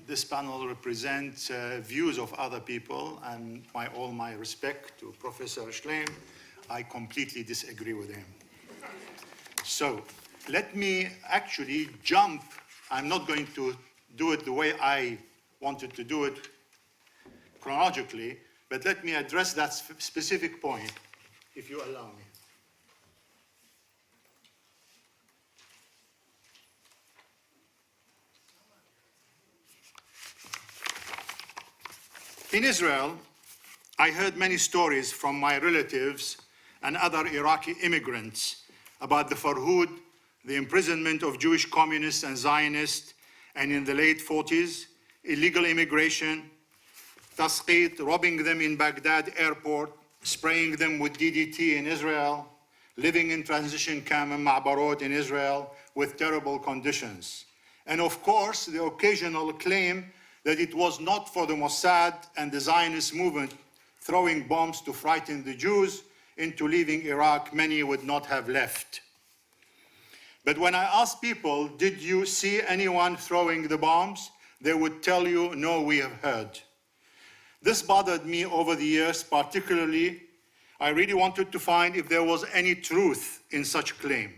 This panel represents views of other people, and all my respect to Professor Schleim, I completely disagree with him. So let me actually jump. I'm not going to do it the way I wanted to do it chronologically, but let me address that specific point, if you allow me. In Israel, I heard many stories from my relatives and other Iraqi immigrants about the Farhud, the imprisonment of Jewish communists and Zionists, and in the late 40s, illegal immigration, tasqit, robbing them in Baghdad airport, spraying them with DDT in Israel, living in transition camp in Ma'barot in Israel with terrible conditions. And of course, the occasional claim that it was not for the Mossad and the Zionist movement throwing bombs to frighten the Jews into leaving Iraq, many would not have left. But when I asked people, did you see anyone throwing the bombs? They would tell you, no, we have heard. This bothered me over the years, particularly, I really wanted to find if there was any truth in such claim.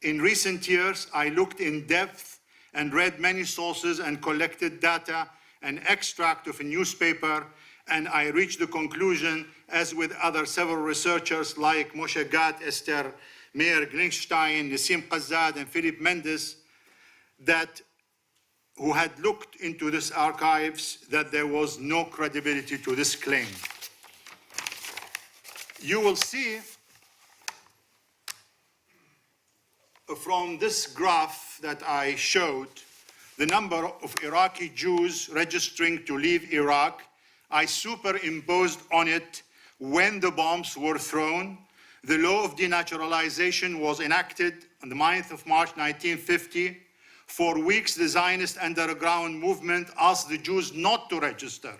In recent years, I looked in depth and read many sources and collected data and extract of a newspaper, and I reached the conclusion, as with other several researchers like Moshe Gat, Esther Meir Glingstein, Nassim Qazzad, and Philip Mendes, who had looked into these archives, that there was no credibility to this claim. You will see from this graph that I showed the number of Iraqi Jews registering to leave Iraq. I superimposed on it when the bombs were thrown. The law of denaturalization was enacted on the 9th of March 1950. For weeks, the Zionist underground movement asked the Jews not to register,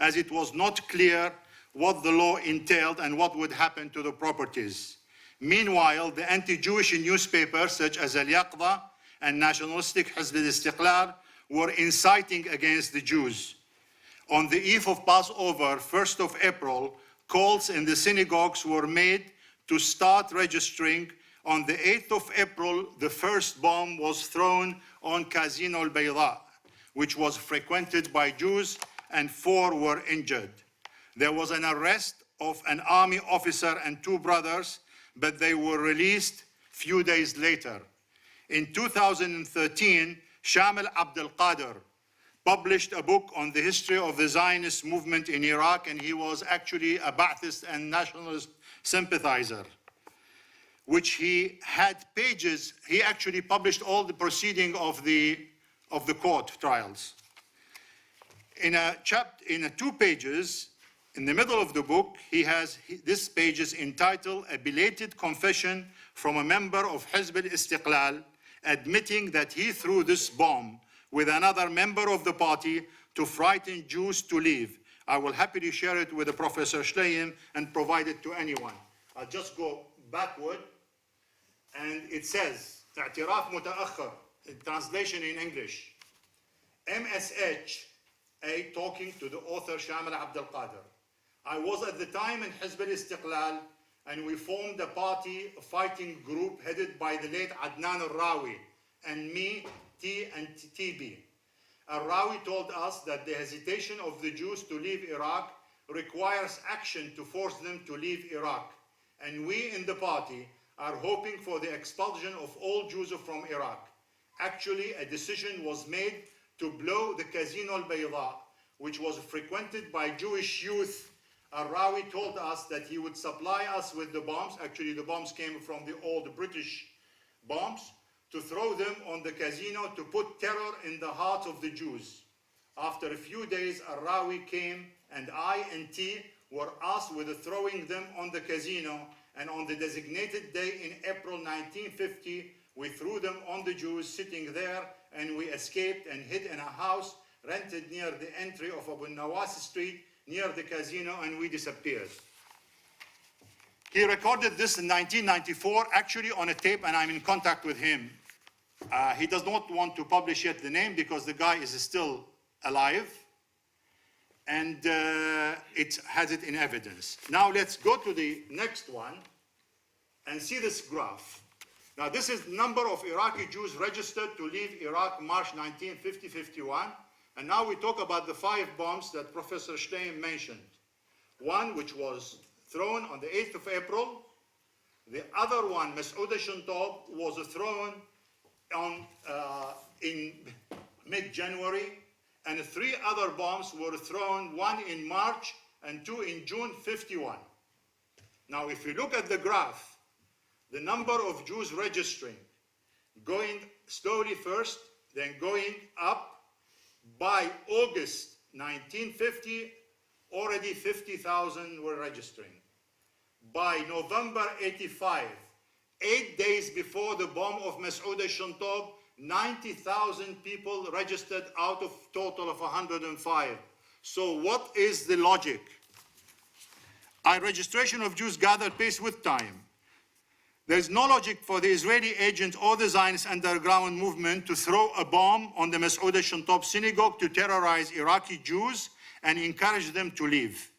as it was not clear what the law entailed and what would happen to the properties. Meanwhile, the anti-Jewish newspapers such as alBaidha and nationalistic Hizb al-Istiqlal were inciting against the Jews. On the eve of Passover, 1st of April, calls in the synagogues were made to start registering. On the 8th of April, the first bomb was thrown on Casino alBaidha, which was frequented by Jews, and 4 were injured. There was an arrest of an army officer and 2 brothers, but they were released few days later. In 2013, Shamil Abdel Qadir published a book on the history of the Zionist movement in Iraq, and he was actually a Ba'athist and nationalist sympathizer, which he had pages. He actually published all the proceeding of the court trials. In a 2 pages, in the middle of the book, he has this page is entitled "A Belated Confession from a Member of Hizb al-Istiqlal, admitting that he threw this bomb with another member of the party to frighten Jews to leave." I will happily share it with Professor Schleim and provide it to anyone. I'll just go backward, and it says, "I'tiraf mutaakhir," translation in English. MSH, talking to the author Shamil Abdel Qadir. I was at the time in Hizb al-Istiqlal, and we formed a party, a fighting group headed by the late Adnan al-Rawi, and me, T and TB. Al-Rawi told us that the hesitation of the Jews to leave Iraq requires action to force them to leave Iraq. And we in the party are hoping for the expulsion of all Jews from Iraq. Actually, a decision was made to blow the Casino alBaidha, which was frequented by Jewish youth. Al-Rawi told us that he would supply us with the bombs. Actually, the bombs came from the old British bombs, to throw them on the casino to put terror in the hearts of the Jews. After a few days, Al-Rawi came, and I and T were asked with throwing them on the casino, and on the designated day in April 1950, we threw them on the Jews sitting there, and we escaped and hid in a house rented near the entry of Abu Nawas Street, near the casino, and we disappeared. He recorded this in 1994, actually on a tape, and I'm in contact with him. He does not want to publish yet the name because the guy is still alive, and it has it in evidence. Now let's go to the next one and see this graph. Now this is the number of Iraqi Jews registered to leave Iraq March 1950-51. And now we talk about the 5 bombs that Professor Stein mentioned. One which was thrown on the 8th of April. The other one, Masoud al-Shantab, was thrown in mid-January. And 3 other bombs were thrown, 1 in March and 2 in June 51. Now if you look at the graph, the number of Jews registering, going slowly first, then going up, by August 1950, already 50,000 were registering. By November 85, 8 days before the bomb of Masoud al-Shantab, 90,000 people registered out of total of 105. So what is the logic? Registration of Jews gathered pace with time. There is no logic for the Israeli agents or the Zionist underground movement to throw a bomb on the Masoud al-Shantab synagogue to terrorize Iraqi Jews and encourage them to leave,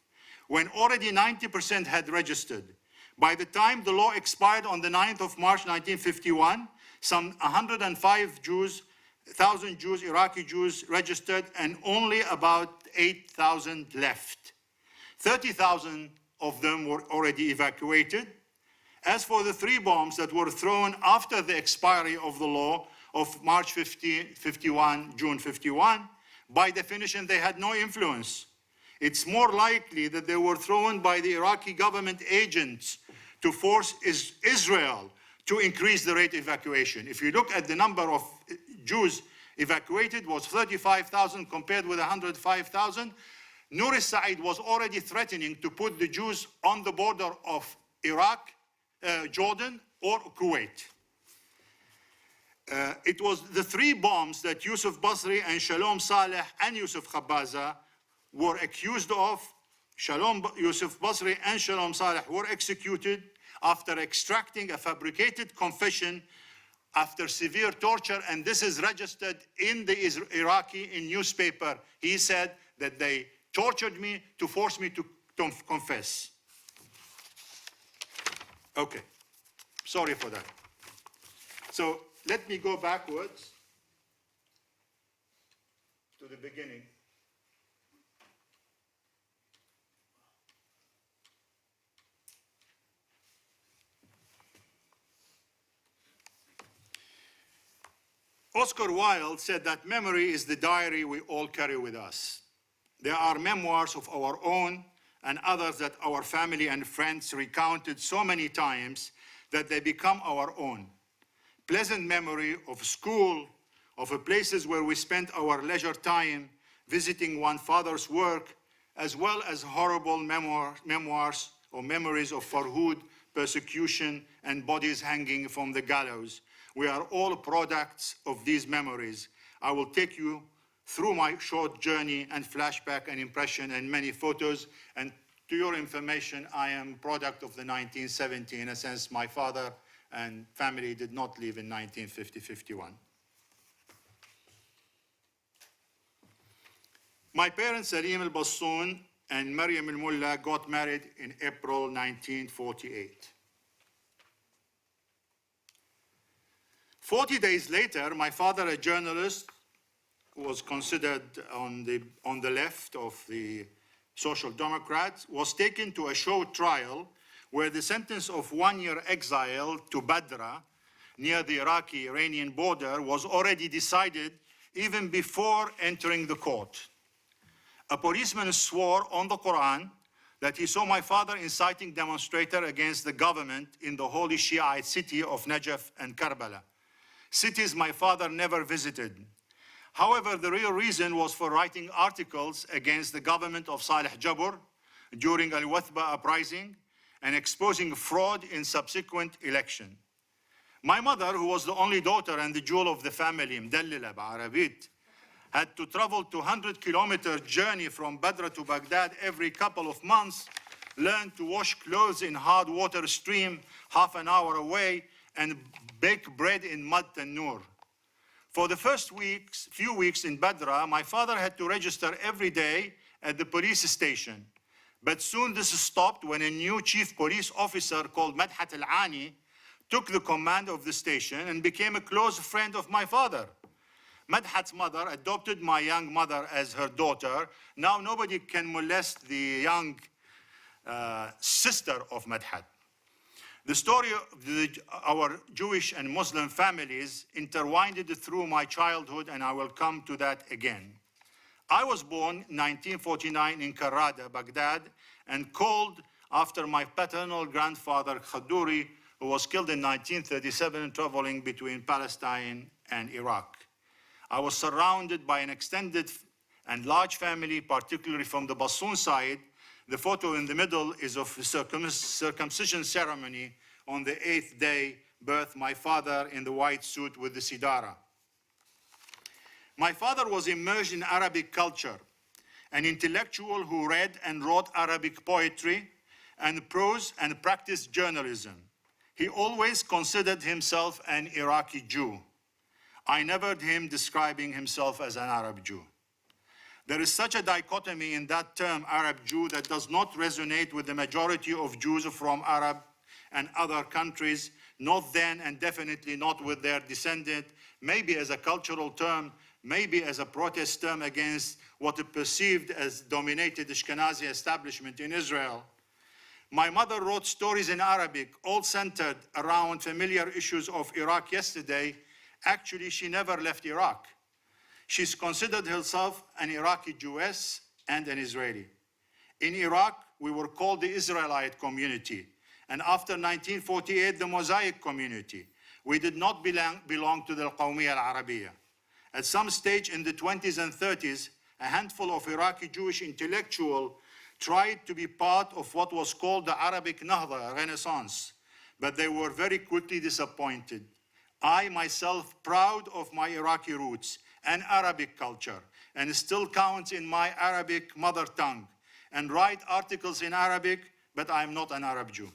when already 90% had registered. By the time the law expired on the 9th of March 1951, some 105,000 Jews, Iraqi Jews, registered, and only about 8,000 left. 30,000 of them were already evacuated. As for the 3 bombs that were thrown after the expiry of the law of March 51, June 51, by definition, they had no influence. It's more likely that they were thrown by the Iraqi government agents to force Israel to increase the rate of evacuation. If you look at the number of Jews evacuated, was 35,000 compared with 105,000. Nur Said was already threatening to put the Jews on the border of Iraq, Jordan, or Kuwait. It was the 3 bombs that Yusuf Basri and Shalom Saleh and Yusuf Khabaza were accused of. Yusuf Basri and Shalom Saleh were executed after extracting a fabricated confession after severe torture, and this is registered in the Iraqi newspaper. He said that they tortured me to force me to confess. Okay, sorry for that. So let me go backwards to the beginning. Oscar Wilde said that memory is the diary we all carry with us. There are memoirs of our own and others that our family and friends recounted so many times that they become our own. Pleasant memory of school, of places where we spent our leisure time, visiting one father's work, as well as horrible memoirs or memories of Farhud, persecution, and bodies hanging from the gallows. We are all products of these memories. I will take you through my short journey and flashback and impression and many photos. And to your information, I am product of the 1970. In a sense, my father and family did not live in 1950-51. My parents, Salim al-Basson and Maryam al-Mullah, got married in April 1948. 40 days later, my father, a journalist, was considered on the left of the Social Democrats, was taken to a show trial where the sentence of 1-year exile to Badra, near the Iraqi-Iranian border, was already decided even before entering the court. A policeman swore on the Quran that he saw my father inciting demonstrators against the government in the holy Shiite city of Najaf and Karbala, cities my father never visited. However, the real reason was for writing articles against the government of Saleh Jabr during Al-Wathba uprising and exposing fraud in subsequent election. My mother, who was the only daughter and the jewel of the family, Mdallila ba'arabit, had to travel 200-kilometer journey from Badra to Baghdad every couple of months, learn to wash clothes in hard water stream half an hour away, and bake bread in mud tannoor. For the first few weeks in Badra, my father had to register every day at the police station. But soon this stopped when a new chief police officer called Madhat Al-Ani took the command of the station and became a close friend of my father. Madhat's mother adopted my young mother as her daughter. Now nobody can molest the young sister of Madhat. The story of our Jewish and Muslim families intertwined through my childhood, and I will come to that again. I was born in 1949 in Karada, Baghdad, and called after my paternal grandfather Khadouri, who was killed in 1937 traveling between Palestine and Iraq. I was surrounded by an extended and large family, particularly from the Basson side. The photo in the middle is of the circumcision ceremony on the 8th day birth, my father in the white suit with the sidara. My father was immersed in Arabic culture, an intellectual who read and wrote Arabic poetry and prose and practiced journalism. He always considered himself an Iraqi Jew. I never heard him describing himself as an Arab Jew. There is such a dichotomy in that term, Arab Jew, that does not resonate with the majority of Jews from Arab and other countries, not then and definitely not with their descendant, maybe as a cultural term, maybe as a protest term against what is perceived as dominated Ashkenazi establishment in Israel. My mother wrote stories in Arabic, all centered around familiar issues of Iraq yesterday. Actually, she never left Iraq. She's considered herself an Iraqi Jewess and an Israeli. In Iraq, we were called the Israelite community, and after 1948, the Mosaic community. We did not belong to the Qawmiyya al-Arabiya. At some stage in the 20s and 30s, a handful of Iraqi Jewish intellectuals tried to be part of what was called the Arabic Nahda, Renaissance, but they were very quickly disappointed. I myself, proud of my Iraqi roots and Arabic culture, and still count in my Arabic mother tongue, and write articles in Arabic, but I am not an Arab Jew.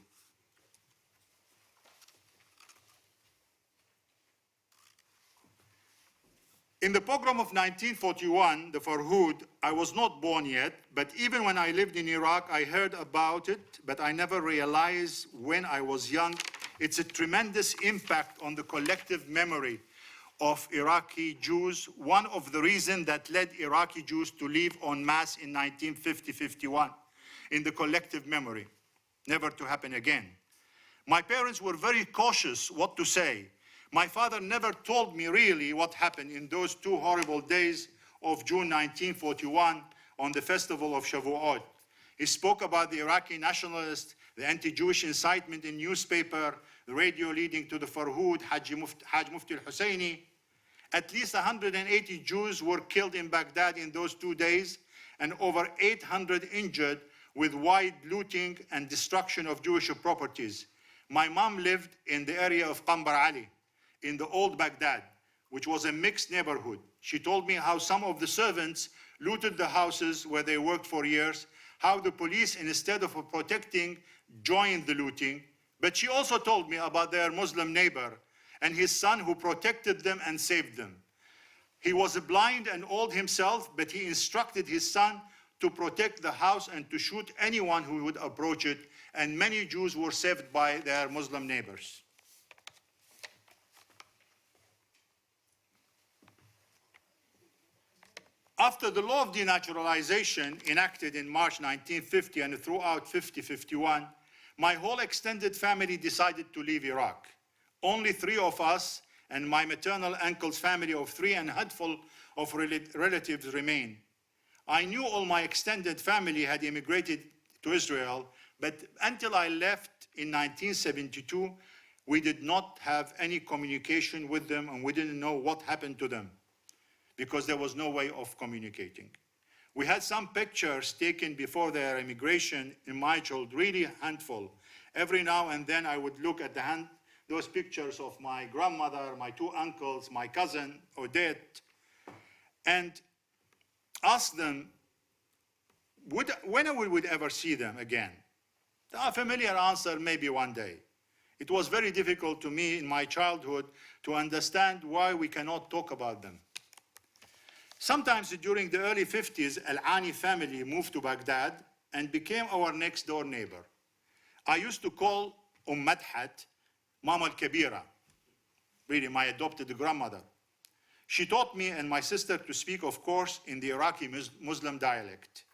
In the pogrom of 1941, the Farhud, I was not born yet, but even when I lived in Iraq, I heard about it, but I never realized when I was young. It's a tremendous impact on the collective memory of Iraqi Jews, one of the reasons that led Iraqi Jews to leave en masse in 1950-51 in the collective memory, never to happen again. My parents were very cautious what to say. My father never told me really what happened in those 2 horrible days of June 1941 on the festival of Shavuot. He spoke about the Iraqi nationalists, the anti-Jewish incitement in newspaper, the radio leading to the Farhud, Haj Mufti al-Husseini. At least 180 Jews were killed in Baghdad in those 2 days, and over 800 injured with wide looting and destruction of Jewish properties. My mom lived in the area of Qambar Ali, in the old Baghdad, which was a mixed neighborhood. She told me how some of the servants looted the houses where they worked for years, how the police, instead of protecting, joined the looting. But she also told me about their Muslim neighbor and his son who protected them and saved them. He was blind and old himself, but he instructed his son to protect the house and to shoot anyone who would approach it, and many Jews were saved by their Muslim neighbors. After the law of denaturalization enacted in March 1950 and throughout 50-51, my whole extended family decided to leave Iraq. Only 3 of us and my maternal uncle's family of 3 and a handful of relatives remained. I knew all my extended family had immigrated to Israel, but until I left in 1972, we did not have any communication with them, and we didn't know what happened to them, because there was no way of communicating. We had some pictures taken before their immigration in my childhood, really a handful. Every now and then I would look at those pictures of my grandmother, my 2 uncles, my cousin, Odette, and ask them, when we would ever see them again? A familiar answer, maybe one day. It was very difficult to me in my childhood to understand why we cannot talk about them. Sometimes during the early 50s, Al-Ani family moved to Baghdad and became our next door neighbor. I used to call Madhat Mama al-Kabira, really my adopted grandmother. She taught me and my sister to speak, of course, in the Iraqi Muslim dialect.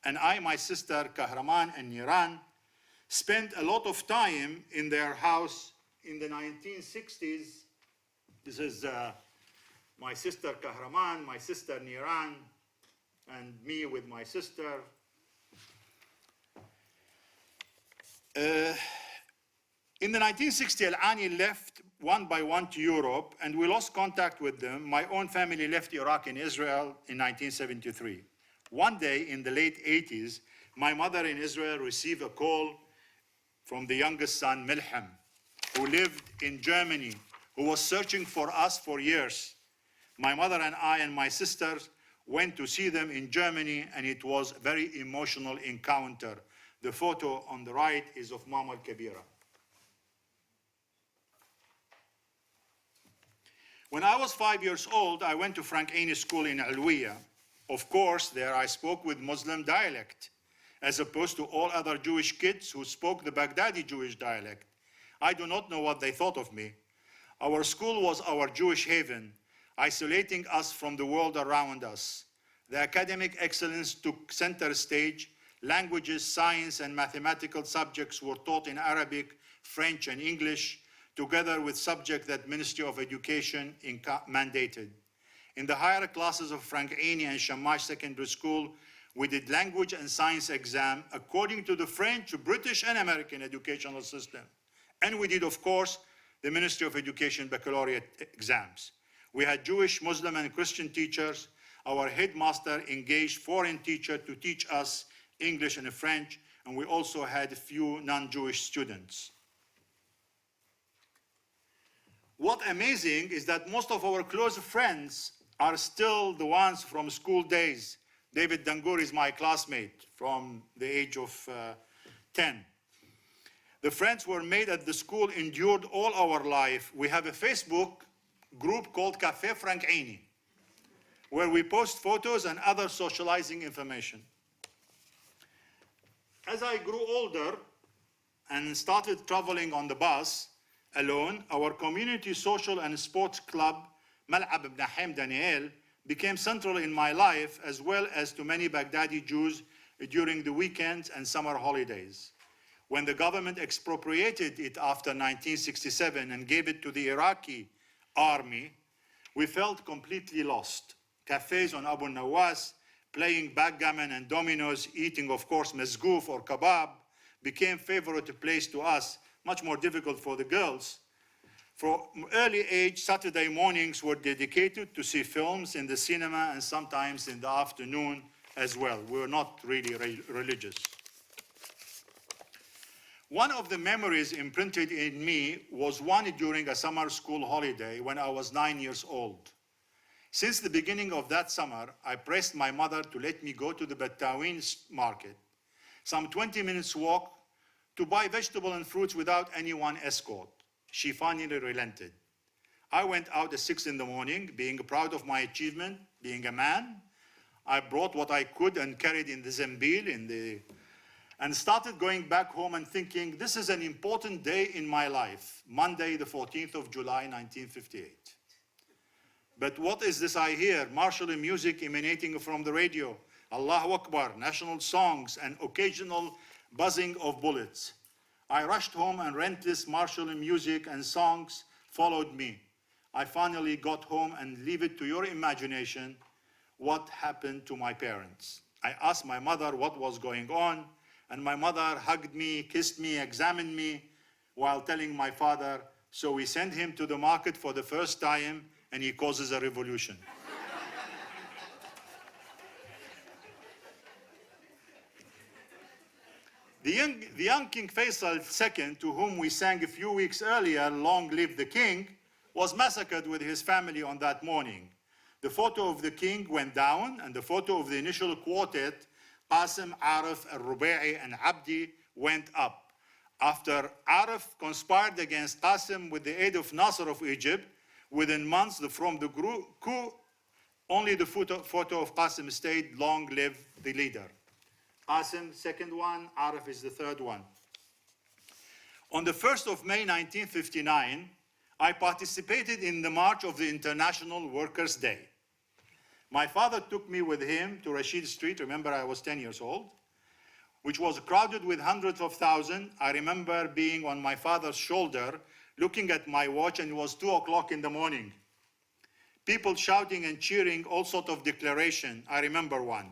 And I, my sister Kahraman and Niran, spent a lot of time in their house in the 1960s. This is my sister Kahraman, my sister Niran, and me with my sister. In the 1960s, Al-Ani left one by one to Europe, and we lost contact with them. My own family left Iraq and Israel in 1973. One day in the late 80s, my mother in Israel received a call from the youngest son, Menahem, who lived in Germany, who was searching for us for years. My mother and I and my sisters went to see them in Germany, and it was a very emotional encounter. The photo on the right is of Mama al-Kabira. When I was 5 years old, I went to Frank Aini School in Alwiya. Of course, there I spoke with Muslim dialect, as opposed to all other Jewish kids who spoke the Baghdadi Jewish dialect. I do not know what they thought of me. Our school was our Jewish haven, isolating us from the world around us. The academic excellence took center stage. Languages, science, and mathematical subjects were taught in Arabic, French, and English, together with subjects that Ministry of Education mandated. In the higher classes of Frank Aini and Shamash Secondary School, we did language and science exam according to the French, British, and American educational system. And we did, of course, the Ministry of Education baccalaureate exams. We had Jewish, Muslim, and Christian teachers. Our headmaster engaged foreign teachers to teach us English and French, and we also had a few non-Jewish students. What's amazing is that most of our close friends are still the ones from school days. David Dangour is my classmate from the age of 10. The friends were made at the school endured all our life. We have a Facebook group called Café Frank Aini, where we post photos and other socializing information. As I grew older and started traveling on the bus alone, our community social and sports club, Mal'ab Menahem Daniel, became central in my life, as well as to many Baghdadi Jews during the weekends and summer holidays. When the government expropriated it after 1967 and gave it to the Iraqi army, we felt completely lost. Cafes on Abu Nawas, playing backgammon and dominoes, eating, of course, mesgoof or kebab, became favorite place to us, much more difficult for the girls. From early age, Saturday mornings were dedicated to see films in the cinema and sometimes in the afternoon as well. We were not really religious. One of the memories imprinted in me was one during a summer school holiday when I was 9 years old. Since the beginning of that summer, I pressed my mother to let me go to the Bataween market, some 20 minutes walk, to buy vegetables and fruits without anyone escort. She finally relented. I went out at 6 in the morning, being proud of my achievement, being a man. I brought what I could and carried in the zambil, and started going back home and thinking, this is an important day in my life, Monday, the 14th of July, 1958. But what is this I hear? Martial music emanating from the radio, Allahu Akbar, national songs, and occasional buzzing of bullets. I rushed home, and relentless martial music and songs followed me. I finally got home, and leave it to your imagination what happened to my parents. I asked my mother what was going on, and my mother hugged me, kissed me, examined me, while telling my father, so we sent him to the market for the first time, and he causes a revolution. The young King Faisal II, to whom we sang a few weeks earlier, Long Live the King, was massacred with his family on that morning. The photo of the king went down, and the photo of the initial quartet, Qasim, Arif, Al-Rubai, and Abdi, went up. After Arif conspired against Qasim with the aid of Nasser of Egypt, within months from the coup, only the photo of Qasim stayed. Long live the leader. Qasim, second one, Arif is the third one. On the 1st of May 1959, I participated in the march of the International Workers' Day. My father took me with him to Rashid Street. Remember, I was 10 years old, which was crowded with hundreds of thousands. I remember being on my father's shoulder, looking at my watch, and it was 2 o'clock in the morning. People shouting and cheering all sorts of declaration. I remember one.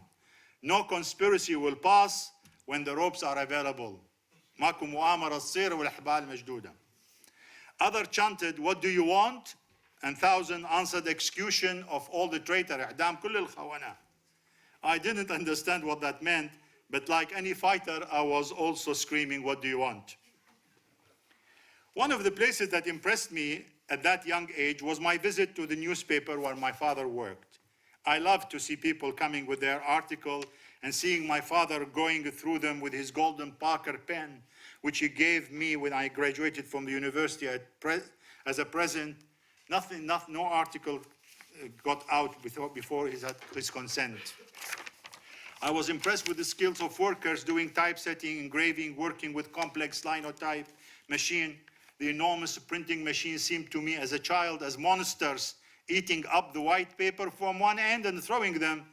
No conspiracy will pass when the ropes are available. ماكو مؤامرة تصير والحبال مشدودة. Other chanted, what do you want? And 1,000 answered, execution of all the traitor, إعدام كل الخونة. I didn't understand what that meant, but like any fighter, I was also screaming, what do you want? One of the places that impressed me at that young age was my visit to the newspaper where my father worked. I loved to see people coming with their article and seeing my father going through them with his golden Parker pen, which he gave me when I graduated from the university as a present. No article got out before his consent. I was impressed with the skills of workers doing typesetting, engraving, working with complex linotype machine. The enormous printing machine seemed to me as a child as monsters eating up the white paper from one end and throwing them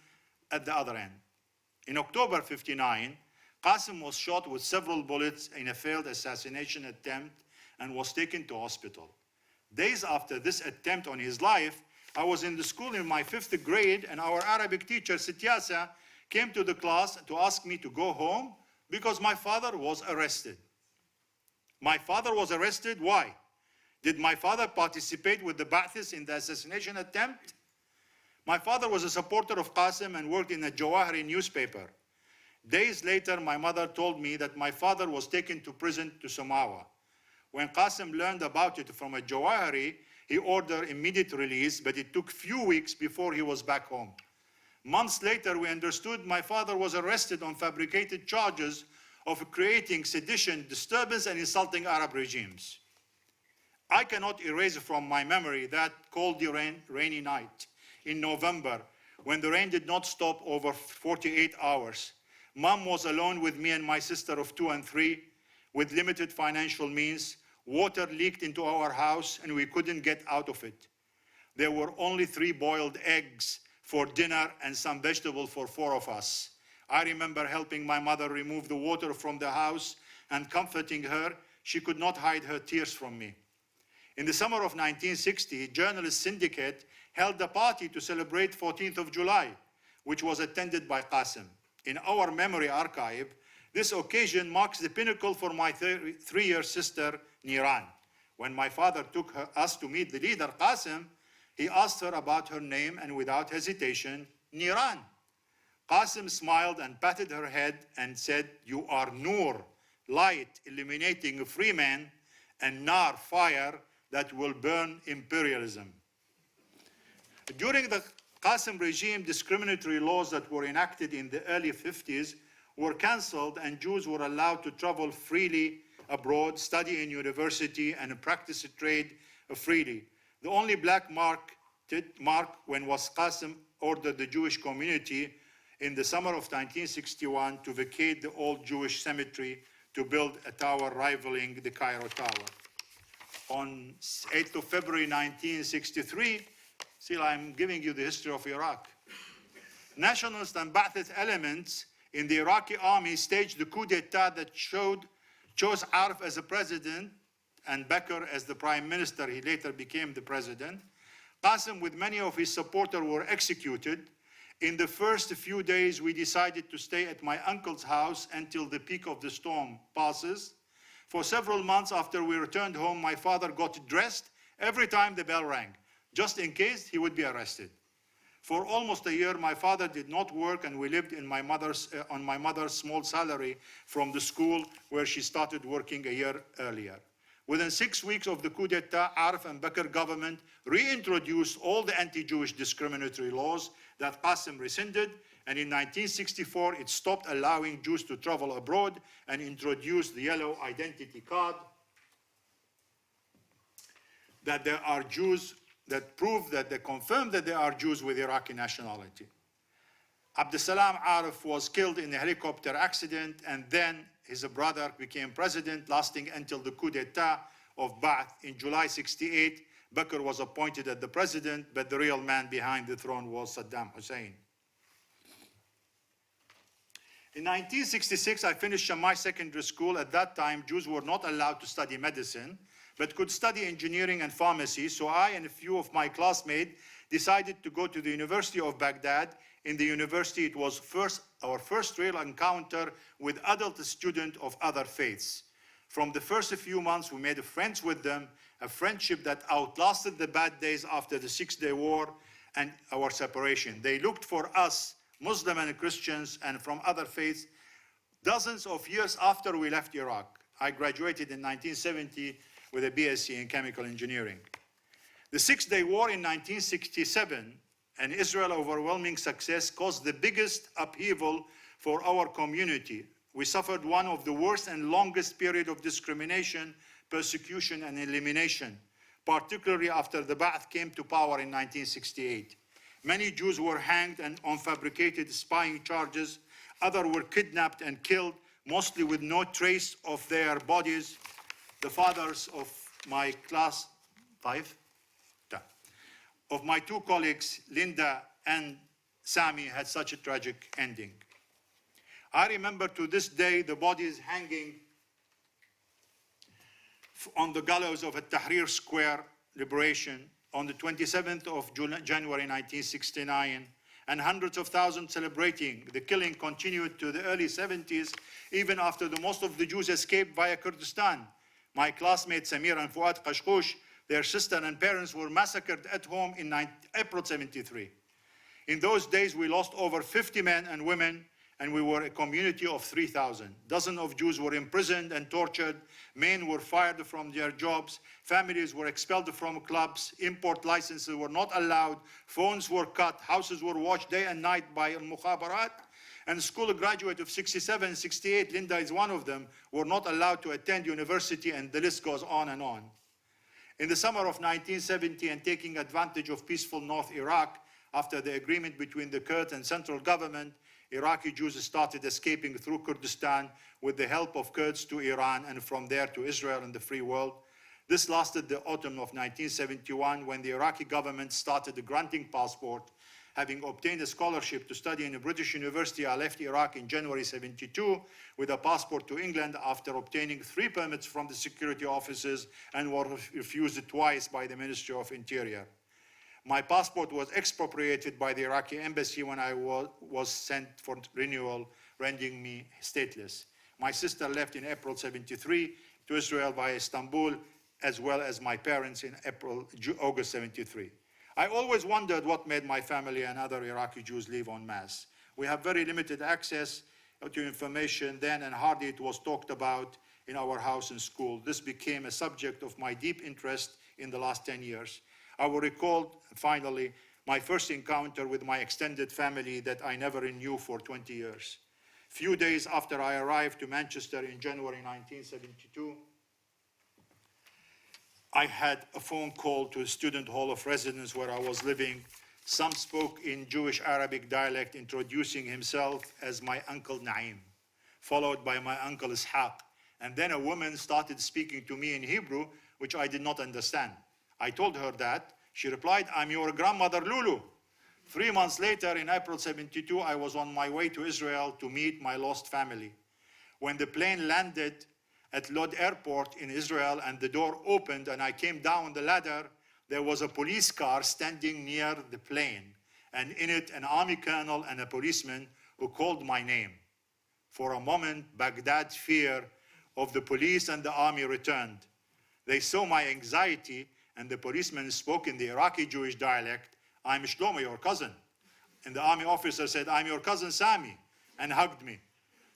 at the other end. In October 59, Qasim was shot with several bullets in a failed assassination attempt and was taken to hospital. Days after this attempt on his life, I was in the school in my 5th grade, and our Arabic teacher, Sityasa, came to the class to ask me to go home because my father was arrested. My father was arrested, why? Did my father participate with the Ba'athists in the assassination attempt? My father was a supporter of Qasim and worked in a Jawahiri newspaper. Days later, my mother told me that my father was taken to prison to Somawa. When Qasim learned about it from a Jawahiri, he ordered immediate release, but it took few weeks before he was back home. Months later, we understood my father was arrested on fabricated charges of creating sedition, disturbance, and insulting Arab regimes. I cannot erase from my memory that cold, rainy night in November when the rain did not stop over 48 hours. Mom was alone with me and my sister of 2 and 3 with limited financial means. Water leaked into our house and we couldn't get out of it. There were only 3 boiled eggs for dinner and some vegetables for 4 of us. I remember helping my mother remove the water from the house and comforting her. She could not hide her tears from me. In the summer of 1960, Journalists Syndicate held a party to celebrate 14th of July, which was attended by Qasim. In our memory archive, this occasion marks the pinnacle for my 3-year sister, Niran. When my father took us to meet the leader, Qasim, he asked her about her name and without hesitation, Niran. Qasim smiled and patted her head and said, you are Noor, light, illuminating a free man, and Nar, fire, that will burn imperialism. During the Qasim regime, discriminatory laws that were enacted in the early 50s were cancelled and Jews were allowed to travel freely abroad, study in university, and practice a trade freely. The only black mark when was Qasim ordered the Jewish community in the summer of 1961 to vacate the old Jewish cemetery to build a tower rivaling the Cairo Tower. On 8th of February 1963, still I'm giving you the history of Iraq. Nationalist and Ba'athist elements in the Iraqi army staged the coup d'etat that chose Arif as the president and Bakr as the prime minister. He later became the president. Qasim, with many of his supporters, were executed. In the first few days, we decided to stay at my uncle's house until the peak of the storm passes. For several months after we returned home, my father got dressed every time the bell rang, just in case he would be arrested. For almost a year, my father did not work, and we lived in on my mother's small salary from the school where she started working a year earlier. Within 6 weeks of the coup d'etat, Arif and Bakr government reintroduced all the anti-Jewish discriminatory laws that Qasim rescinded, And in 1964, it stopped allowing Jews to travel abroad and introduced the yellow identity card that there are Jews that prove that they confirm that there are Jews with Iraqi nationality. Abdesalam Arif was killed in a helicopter accident, and then his brother became president, lasting until the coup d'etat of Ba'ath in July 68. Bakr was appointed as the president, but the real man behind the throne was Saddam Hussein. In 1966, I finished my secondary school. At that time, Jews were not allowed to study medicine, but could study engineering and pharmacy. So I and a few of my classmates decided to go to the University of Baghdad. In the university, it was our first real encounter with adult students of other faiths. From the first few months, we made friends with them, a friendship that outlasted the bad days after the Six-Day War and our separation. They looked for us, Muslim and Christians, and from other faiths, dozens of years after we left Iraq. I graduated in 1970 with a BSc in chemical engineering. The Six-Day War in 1967 and Israel's overwhelming success caused the biggest upheaval for our community. We suffered one of the worst and longest period of discrimination, persecution, and elimination, particularly after the Ba'ath came to power in 1968. Many Jews were hanged and on fabricated spying charges. Others were kidnapped and killed, mostly with no trace of their bodies. The fathers of my class, of my two colleagues, Linda and Sami, had such a tragic ending. I remember to this day the bodies hanging on the gallows of Tahrir Square Liberation on the 27th of January 1969, and hundreds of thousands celebrating. The killing continued to the early 70s, even after most of the Jews escaped via Kurdistan. My classmates Samir and Fuad Qashqoush, their sister and parents were massacred at home in April 73. In those days, we lost over 50 men and women, and we were a community of 3,000. Dozens of Jews were imprisoned and tortured. Men were fired from their jobs. Families were expelled from clubs. Import licenses were not allowed. Phones were cut. Houses were watched day and night by al-Mukhabarat. And school graduates of 67 and 68, Linda is one of them, were not allowed to attend university, and the list goes on and on. In the summer of 1970, and taking advantage of peaceful North Iraq, after the agreement between the Kurds and central government, Iraqi Jews started escaping through Kurdistan with the help of Kurds to Iran, and from there to Israel and the free world. This lasted the autumn of 1971, when the Iraqi government started granting passport. Having obtained a scholarship to study in a British university, I left Iraq in January 72 with a passport to England after obtaining 3 permits from the security offices and was refused twice by the Ministry of Interior. My passport was expropriated by the Iraqi embassy when I was sent for renewal, rendering me stateless. My sister left in April 73 to Israel via Istanbul, as well as my parents in August 73. I always wondered what made my family and other Iraqi Jews live en masse. We have very limited access to information then, and hardly it was talked about in our house and school. This became a subject of my deep interest in the last 10 years. I will recall, finally, my first encounter with my extended family that I never knew for 20 years. Few days after I arrived to Manchester in January 1972, I had a phone call to a student hall of residence where I was living. Some spoke in Jewish Arabic dialect, introducing himself as my uncle Naim, followed by my uncle Ishaq. And then a woman started speaking to me in Hebrew, which I did not understand. I told her that. She replied, "I'm your grandmother Lulu." 3 months later, in April 72, I was on my way to Israel to meet my lost family. When the plane landed at Lod Airport in Israel and the door opened and I came down the ladder, there was a police car standing near the plane, and in it an army colonel and a policeman who called my name. For a moment, Baghdad's fear of the police and the army returned. They saw my anxiety, and the policeman spoke in the Iraqi Jewish dialect, "I'm Shlomo, your cousin." And the army officer said, "I'm your cousin Sami," and hugged me.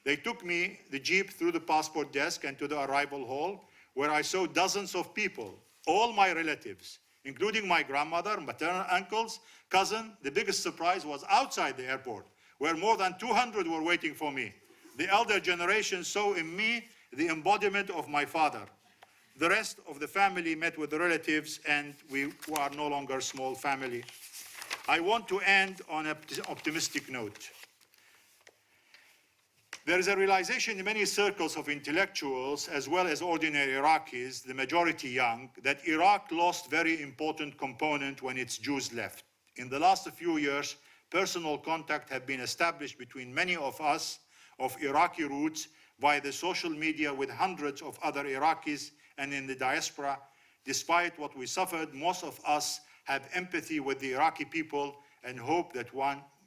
They took me, the jeep, through the passport desk and to the arrival hall, where I saw dozens of people, all my relatives, including my grandmother, maternal uncles, cousin. The biggest surprise was outside the airport, where more than 200 were waiting for me. The elder generation saw in me the embodiment of my father. The rest of the family met with the relatives, and we are no longer a small family. I want to end on an optimistic note. There is a realization in many circles of intellectuals, as well as ordinary Iraqis, the majority young, that Iraq lost a very important component when its Jews left. In the last few years, personal contact has been established between many of us of Iraqi roots via the social media with hundreds of other Iraqis and in the diaspora. Despite what we suffered, most of us have empathy with the Iraqi people and hope that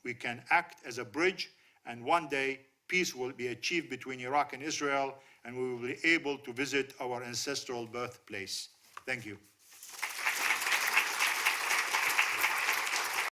we can act as a bridge, and one day peace will be achieved between Iraq and Israel, and we will be able to visit our ancestral birthplace. Thank you.